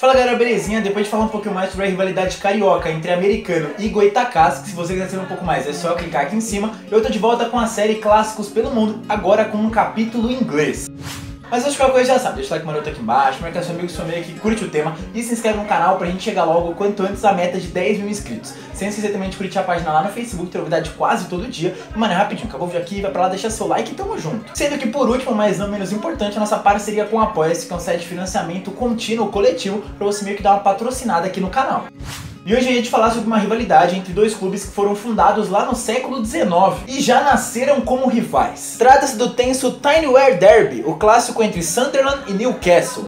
Fala galera, belezinha? Depois de falar um pouquinho mais sobre a rivalidade carioca entre americano e Goitacás, que se você quiser saber um pouco mais é só clicar aqui em cima, eu tô de volta com a série Clássicos pelo Mundo, agora com um capítulo em inglês. Mas acho que qualquer coisa já sabe, deixa o like maroto aqui embaixo, marca seu amigo e sua amiga que curte o tema e se inscreve no canal pra gente chegar logo quanto antes à meta de 10 mil inscritos. Sem esquecer também de curtir a página lá no Facebook, tem novidade quase todo dia. E mano, é rapidinho, acabou o vídeo aqui, vai pra lá deixar seu like e tamo junto. Sendo que por último, mas não menos importante, a nossa parceria com o Apoia-se, que é um site de financiamento contínuo coletivo pra você meio que dar uma patrocinada aqui no canal. E hoje a gente falar sobre uma rivalidade entre dois clubes que foram fundados lá no século XIX e já nasceram como rivais. Trata-se do tenso Tinyware Derby, o clássico entre Sunderland e Newcastle.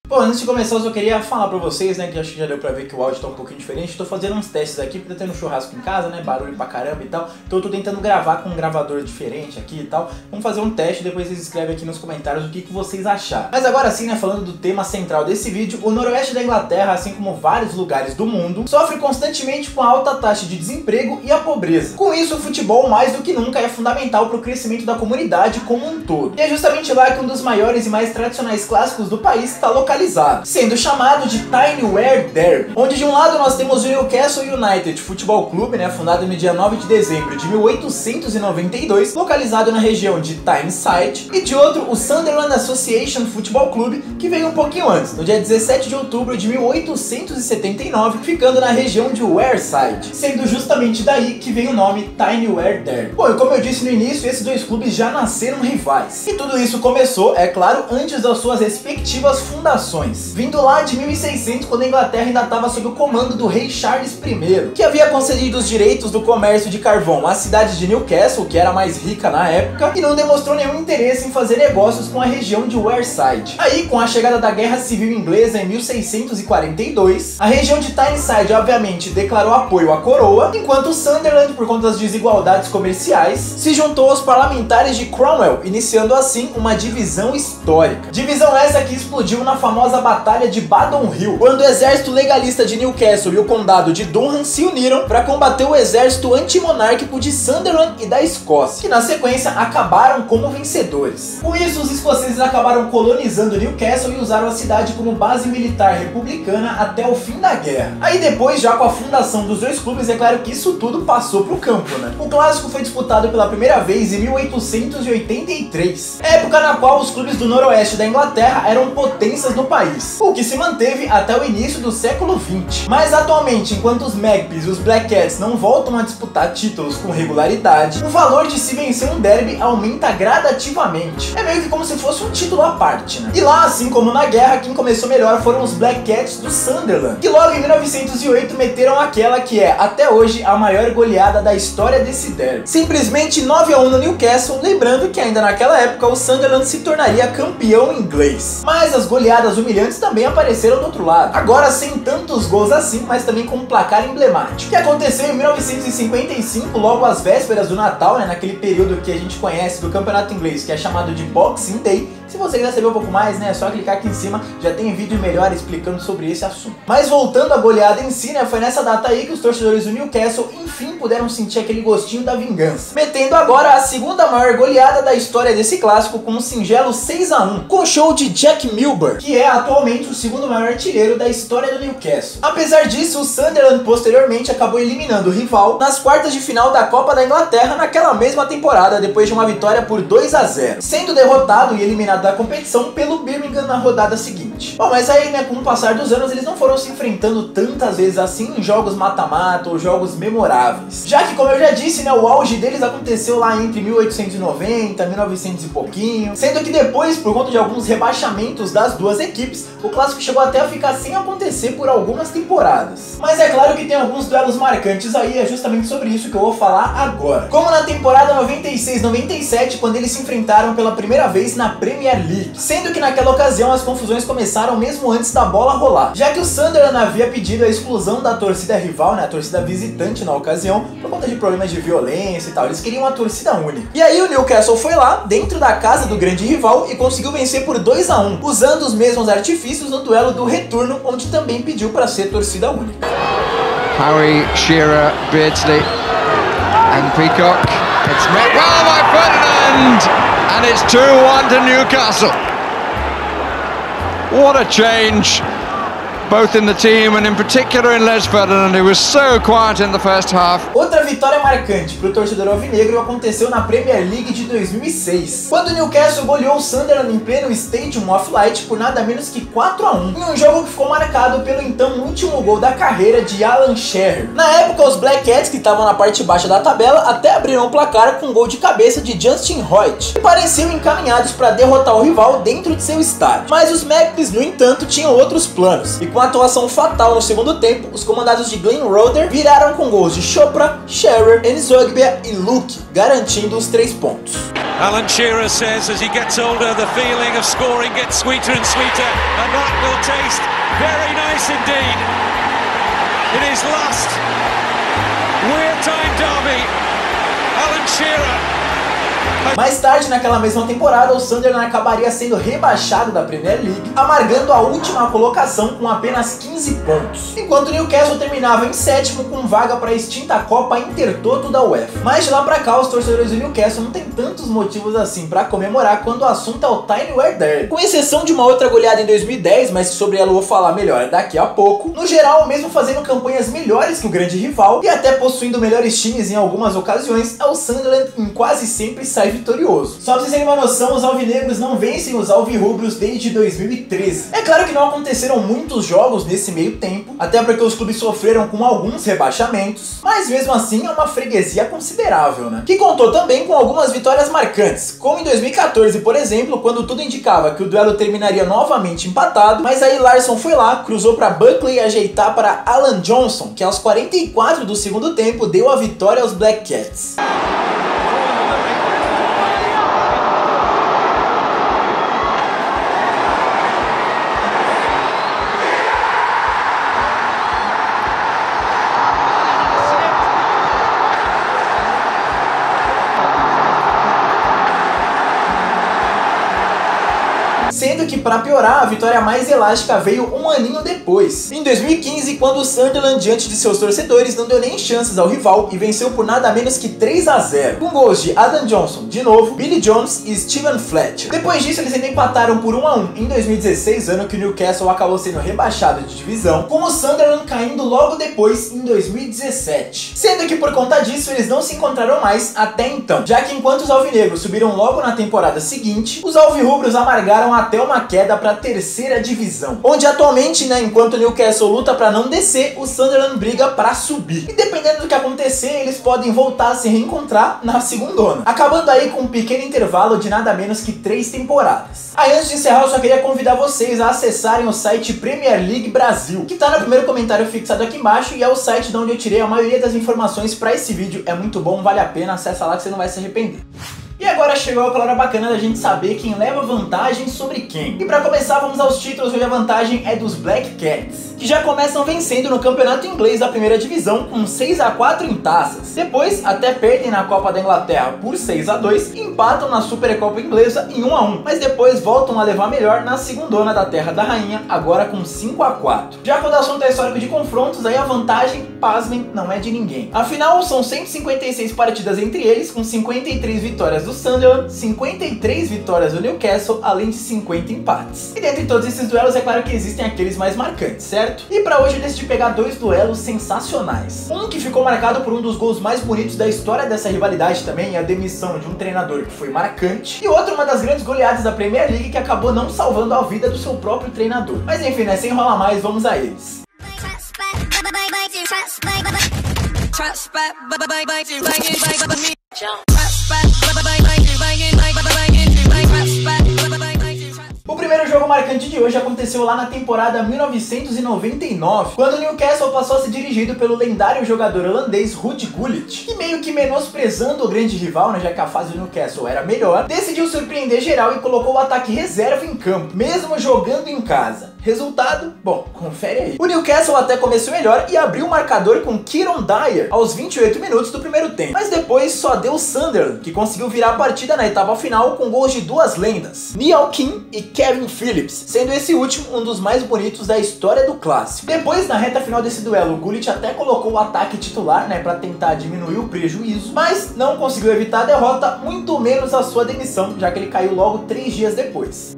Bom, antes de começar eu só queria falar pra vocês, né, que acho que já deu pra ver que o áudio tá um pouquinho diferente. Tô fazendo uns testes aqui, porque tá tendo churrasco em casa, né, barulho pra caramba e tal. Então eu tô tentando gravar com um gravador diferente aqui e tal. Vamos fazer um teste, depois vocês escrevem aqui nos comentários o que vocês acharam. Mas agora sim, né, falando do tema central desse vídeo, o noroeste da Inglaterra, assim como vários lugares do mundo, sofre constantemente com a alta taxa de desemprego e a pobreza. Com isso, o futebol mais do que nunca é fundamental pro crescimento da comunidade como um todo. E é justamente lá que um dos maiores e mais tradicionais clássicos do país está localizado, sendo chamado de Tinyware Derby, onde de um lado nós temos o Newcastle United Futebol Clube, né, fundado no dia 9 de dezembro de 1892, localizado na região de Tyneside, e de outro o Sunderland Association Futebol Clube, que veio um pouquinho antes, no dia 17 de outubro de 1879, ficando na região de Wearside, sendo justamente daí que vem o nome Tinyware Derby. Bom, e como eu disse no início, esses dois clubes já nasceram rivais, e tudo isso começou, é claro, antes das suas respectivas fundações, vindo lá de 1600, quando a Inglaterra ainda estava sob o comando do rei Charles I, que havia concedido os direitos do comércio de carvão à cidade de Newcastle, que era a mais rica na época, e não demonstrou nenhum interesse em fazer negócios com a região de Wearside. Aí, com a chegada da Guerra Civil Inglesa em 1642, a região de Tyneside, obviamente, declarou apoio à coroa, enquanto Sunderland, por conta das desigualdades comerciais, se juntou aos parlamentares de Cromwell, iniciando assim uma divisão histórica. Divisão essa que explodiu na famosa Batalha de Badon Hill, quando o exército legalista de Newcastle e o condado de Durham se uniram para combater o exército antimonárquico de Sunderland e da Escócia, que na sequência acabaram como vencedores. Com isso, os escoceses acabaram colonizando Newcastle e usaram a cidade como base militar republicana até o fim da guerra. Aí depois, já com a fundação dos dois clubes, é claro que isso tudo passou pro campo, né? O clássico foi disputado pela primeira vez em 1883, época na qual os clubes do noroeste da Inglaterra eram potências no país, o que se manteve até o início do século XX. Mas atualmente, enquanto os Magpies e os Black Cats não voltam a disputar títulos com regularidade, o valor de se vencer um derby aumenta gradativamente. É meio que como se fosse um título à parte, né? E lá, assim como na guerra, quem começou melhor foram os Black Cats do Sunderland, que logo em 1908 meteram aquela que é, até hoje, a maior goleada da história desse derby. Simplesmente 9-1 no Newcastle, lembrando que ainda naquela época o Sunderland se tornaria campeão inglês. Mas as goleadas humilhantes também apareceram do outro lado, agora sem tantos gols assim, mas também com um placar emblemático, que aconteceu em 1955, logo às vésperas do Natal, né, naquele período que a gente conhece do campeonato inglês, que é chamado de Boxing Day. Se você quiser saber um pouco mais, né, é só clicar aqui em cima, já tem vídeo melhor explicando sobre esse assunto. Mas voltando à goleada em si, né, foi nessa data aí que os torcedores do Newcastle enfim puderam sentir aquele gostinho da vingança, metendo agora a segunda maior goleada da história desse clássico com um singelo 6-1, com o show de Jack Milburn, que é atualmente o segundo maior artilheiro da história do Newcastle. Apesar disso, o Sunderland posteriormente acabou eliminando o rival nas quartas de final da Copa da Inglaterra naquela mesma temporada, depois de uma vitória por 2-0, sendo derrotado e eliminado da competição pelo Birmingham na rodada seguinte. Bom, mas aí, né, com o passar dos anos, eles não foram se enfrentando tantas vezes assim em jogos mata-mata ou jogos memoráveis, já que, como eu já disse, né, o auge deles aconteceu lá entre 1890, 1900 e pouquinho, sendo que depois, por conta de alguns rebaixamentos das duas equipes, o clássico chegou até a ficar sem acontecer por algumas temporadas. Mas é claro que tem alguns duelos marcantes aí, é justamente sobre isso que eu vou falar agora. Como na temporada 96-97, quando eles se enfrentaram pela primeira vez na Premier League, sendo que naquela ocasião as confusões começaram começaram mesmo antes da bola rolar, já que o Sunderland havia pedido a exclusão da torcida rival, né, a torcida visitante na ocasião, por conta de problemas de violência e tal. Eles queriam uma torcida única. E aí o Newcastle foi lá, dentro da casa do grande rival, e conseguiu vencer por 2-1, usando os mesmos artifícios no duelo do retorno, onde também pediu para ser torcida única. Harry, Shearer, Beardsley and Peacock. It's met well by Ferdinand, and it's 2-1 to Newcastle. What a change, both in the team and in particular in Les Ferdinand, who was so quiet in the first half. Outra vitória marcante para o torcedor alvinegro aconteceu na Premier League de 2006, quando o Newcastle goleou o Sunderland em pleno Stadium of Light por nada menos que 4-1, em um jogo que ficou marcado pelo então último gol da carreira de Alan Shearer. Na época, os Black Cats, que estavam na parte baixa da tabela, até abriram o placar com um gol de cabeça de Justin Hoyt, e pareciam encaminhados para derrotar o rival dentro de seu estádio. Mas os Magpies, no entanto, tinham outros planos, e com a atuação fatal no segundo tempo, os comandados de Glenn Roeder viraram com gols de Chopra, Shearer, Nzogbia e Luke, garantindo os 3 pontos. Alan Shearer says as he gets older, the feeling of scoring gets sweeter and sweeter, and that will taste very nice indeed. In his last weird time derby, Alan Shearer. Mais tarde, naquela mesma temporada, o Sunderland acabaria sendo rebaixado da Premier League, amargando a última colocação com apenas 15 pontos, enquanto o Newcastle terminava em 7º com vaga para a extinta Copa Intertoto da UEFA. Mas de lá pra cá, os torcedores do Newcastle não tem tantos motivos assim para comemorar quando o assunto é o Tyneware Derby. Com exceção de uma outra goleada em 2010, mas sobre ela eu vou falar melhor daqui a pouco, no geral, mesmo fazendo campanhas melhores que o grande rival e até possuindo melhores times em algumas ocasiões, o Sunderland em quase sempre sai vitorioso. Só pra vocês terem uma noção, os alvinegros não vencem os alvirrubros desde 2013. É claro que não aconteceram muitos jogos nesse meio tempo, até porque os clubes sofreram com alguns rebaixamentos, mas mesmo assim é uma freguesia considerável, né? Que contou também com algumas vitórias marcantes, como em 2014, por exemplo, quando tudo indicava que o duelo terminaria novamente empatado, mas aí Larsson foi lá, cruzou para Buckley ajeitar para Alan Johnson, que aos 44 do segundo tempo deu a vitória aos Black Cats. Sendo que, para piorar, a vitória mais elástica veio um aninho depois, em 2015, quando o Sunderland, diante de seus torcedores, não deu nem chances ao rival e venceu por nada menos que 3-0, com gols de Adam Johnson, de novo, Billy Jones e Steven Fletcher. Depois disso, eles ainda empataram por 1-1 em 2016, ano que o Newcastle acabou sendo rebaixado de divisão, com o Sunderland caindo logo depois, em 2017. Sendo que, por conta disso, eles não se encontraram mais até então, já que enquanto os alvinegros subiram logo na temporada seguinte, os alvirrubros amargaram até uma queda para a 3ª divisão, onde atualmente, né, enquanto o Newcastle luta para não descer, o Sunderland briga para subir. E dependendo do que acontecer, eles podem voltar a se reencontrar na segundona, acabando aí com um pequeno intervalo de nada menos que 3 temporadas. Aí antes de encerrar, eu só queria convidar vocês a acessarem o site Premier League Brasil, que tá no primeiro comentário fixado aqui embaixo, e é o site de onde eu tirei a maioria das informações para esse vídeo. É muito bom, vale a pena, acessa lá que você não vai se arrepender. E agora chegou aquela hora bacana da gente saber quem leva vantagem sobre quem. E para começar, vamos aos títulos, onde a vantagem é dos Black Cats, que já começam vencendo no campeonato inglês da 1ª divisão com 6-4 em taças. Depois, até perdem na Copa da Inglaterra por 6-2 e empatam na Supercopa Inglesa em 1-1, mas depois voltam a levar melhor na segundona da Terra da Rainha, agora com 5-4. Já quando o assunto é histórico de confrontos, aí a vantagem, pasmem, não é de ninguém. Afinal, são 156 partidas entre eles, com 53 vitórias do Sunderland, 53 vitórias do Newcastle, além de 50 empates. E dentre todos esses duelos, é claro que existem aqueles mais marcantes, certo? E pra hoje eu decidi pegar 2 duelos sensacionais. Um que ficou marcado por um dos gols mais bonitos da história dessa rivalidade também, a demissão de um treinador que foi marcante, e outro, uma das grandes goleadas da Premier League, que acabou não salvando a vida do seu próprio treinador. Mas enfim, né, sem enrolar mais, vamos a eles. O primeiro jogo marcante de hoje aconteceu lá na temporada 1999, quando o Newcastle passou a ser dirigido pelo lendário jogador holandês Ruud Gullit, que meio que menosprezando o grande rival, né, já que a fase do Newcastle era melhor, decidiu surpreender geral e colocou o ataque reserva em campo, mesmo jogando em casa. Resultado? Bom, confere aí. O Newcastle até começou melhor e abriu o marcador com Kieron Dyer aos 28 minutos do primeiro tempo, mas depois só deu Sunderland, que conseguiu virar a partida na etapa final com gols de duas lendas, Neil King e Kevin Phillips, sendo esse último um dos mais bonitos da história do clássico. Depois, na reta final desse duelo, o Gullit até colocou o ataque titular, né, para tentar diminuir o prejuízo, mas não conseguiu evitar a derrota, muito menos a sua demissão, já que ele caiu logo 3 dias depois.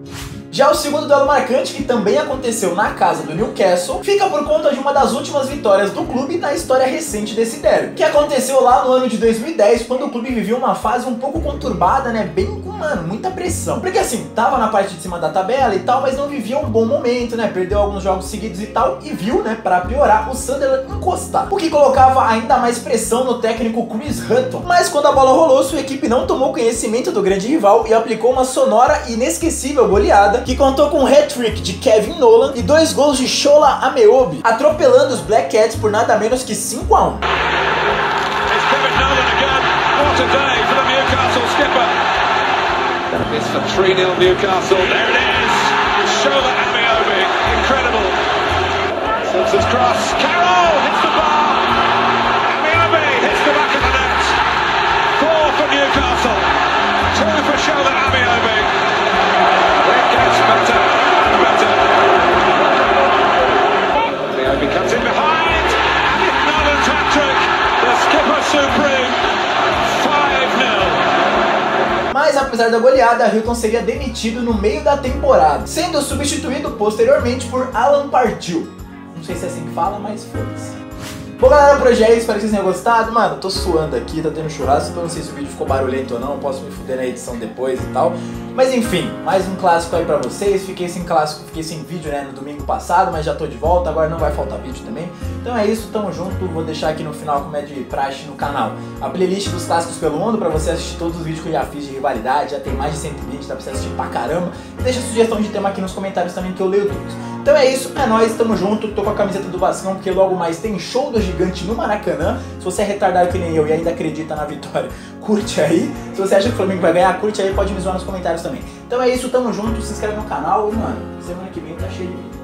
Já o segundo duelo marcante, que também aconteceu na casa do Newcastle, fica por conta de uma das últimas vitórias do clube na história recente desse derby, que aconteceu lá no ano de 2010, quando o clube vivia uma fase um pouco conturbada, né, bem com, muita pressão. Porque assim, tava na parte de cima da tabela e tal, mas não vivia um bom momento, né, perdeu alguns jogos seguidos e tal, e viu, né, pra piorar, o Sunderland encostar, o que colocava ainda mais pressão no técnico Chris Hutton. Mas quando a bola rolou, sua equipe não tomou conhecimento do grande rival e aplicou uma sonora e inesquecível goleada, que contou com um hat-trick de Kevin Nolan e 2 gols de Shola Ameobi, atropelando os Black Cats por nada menos que 5-1. It's for 3-0 Newcastle. There it is. Shola Ameobi. Incredible. Simpson's cross. Carroll hits the bar. Ameobi hits the back of the net. 4 for Newcastle. 2 for Shola Ameobi. It gets better and better. Ameobi comes in behind. And it's Nolan's hat-trick. The skipper supreme. 5-0. Mas apesar da goleada, Hutton seria demitido no meio da temporada, sendo substituído posteriormente por Alan Pardew. Não sei se é assim que fala, mas foda-se. Bom galera, por hoje é isso, espero que vocês tenham gostado. Mano, tô suando aqui, tá tendo churrasco, então não sei se o vídeo ficou barulhento ou não, posso me fuder na edição depois e tal. Mas enfim, mais um clássico aí pra vocês. Fiquei sem clássico, fiquei sem vídeo, né, no domingo passado, mas já tô de volta, agora não vai faltar vídeo também. Então é isso, tamo junto, vou deixar aqui no final, como é de praxe no canal, a playlist dos clássicos pelo mundo, pra você assistir todos os vídeos que eu já fiz de rivalidade, já tem mais de 120, dá pra você assistir pra caramba. E deixa sugestão de tema aqui nos comentários também, que eu leio tudo. Então é isso, é nóis, tamo junto, tô com a camiseta do Vascão, porque logo mais tem show do Gigante no Maracanã. Se você é retardado que nem eu e ainda acredita na vitória, curte aí. Se você acha que o Flamengo vai ganhar, curte aí, pode me zoar nos comentários também. Então é isso, tamo junto, se inscreve no canal e, mano, semana que vem tá cheio de vídeo.